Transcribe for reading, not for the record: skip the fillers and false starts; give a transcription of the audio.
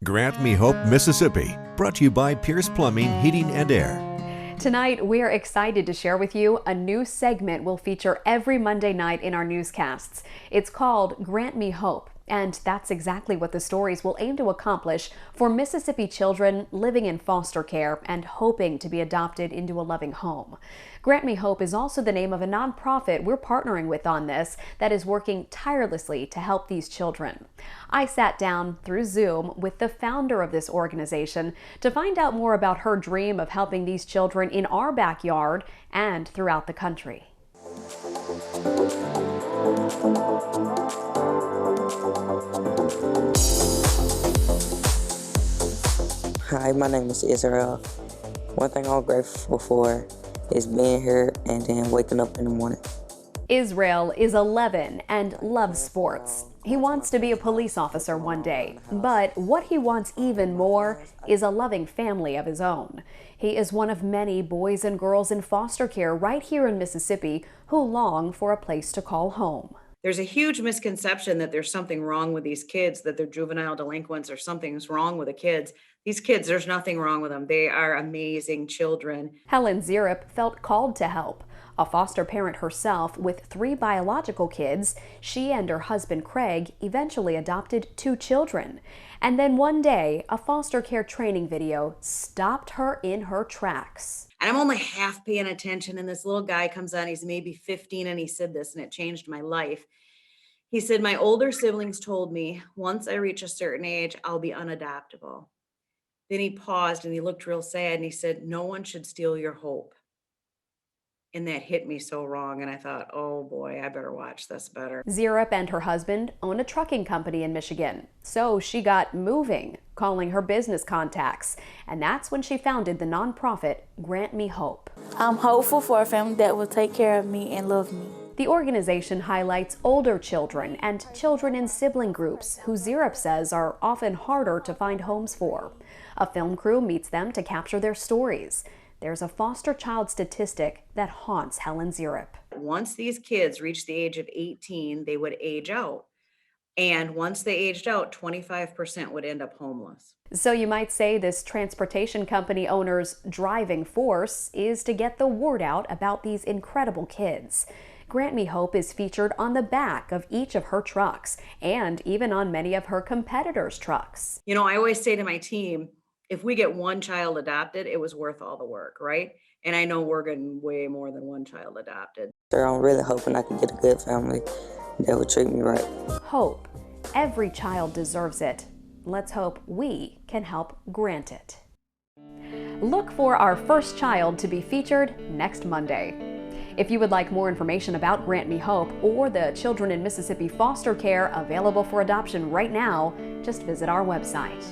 Grant Me Hope, Mississippi, brought to you by Pierce Plumbing, Heating and Air. Tonight, we're excited to share with you a new segment we'll feature every Monday night in our newscasts. It's called Grant Me Hope, and that's exactly what the stories will aim to accomplish for Mississippi children living in foster care and hoping to be adopted into a loving home. Grant Me Hope is also the name of a nonprofit we're partnering with on this that is working tirelessly to help these children. I sat down through Zoom with the founder of this organization to find out more about her dream of helping these children in our backyard and throughout the country. Hi, my name is Israel. One thing I'm grateful for is being here and then waking up in the morning. Israel is 11 and loves sports. He wants to be a police officer one day, but what he wants even more is a loving family of his own. He is one of many boys and girls in foster care right here in Mississippi who long for a place to call home. There's a huge misconception that there's something wrong with these kids, that they're juvenile delinquents or something's wrong with the kids. These kids, there's nothing wrong with them. They are amazing children. Helen Zierup felt called to help. A foster parent herself with 3 biological kids, she and her husband Craig eventually adopted 2 children. And then one day, a foster care training video stopped her in her tracks. And I'm only half paying attention, and this little guy comes on, he's maybe 15, and he said this, and it changed my life. He said, "My older siblings told me once I reach a certain age, I'll be unadoptable." Then he paused and he looked real sad and he said, "No one should steal your hope." And that hit me so wrong. And I thought, oh boy, I better watch this better. Zierup and her husband own a trucking company in Michigan. So she got moving, calling her business contacts. And that's when she founded the nonprofit Grant Me Hope. I'm hopeful for a family that will take care of me and love me. The organization highlights older children and children in sibling groups who Zierup says are often harder to find homes for. A film crew meets them to capture their stories. There's a foster child statistic that haunts Helen Zierup. Once these kids reached the age of 18, they would age out. And once they aged out, 25% would end up homeless. So you might say this transportation company owner's driving force is to get the word out about these incredible kids. Grant Me Hope is featured on the back of each of her trucks and even on many of her competitors' trucks. You know, I always say to my team, if we get one child adopted, it was worth all the work, right? And I know we're getting way more than one child adopted. So I'm really hoping I can get a good family that will treat me right. Hope. Every child deserves it. Let's hope we can help grant it. Look for our first child to be featured next Monday. If you would like more information about Grant Me Hope or the children in Mississippi foster care available for adoption right now, just visit our website.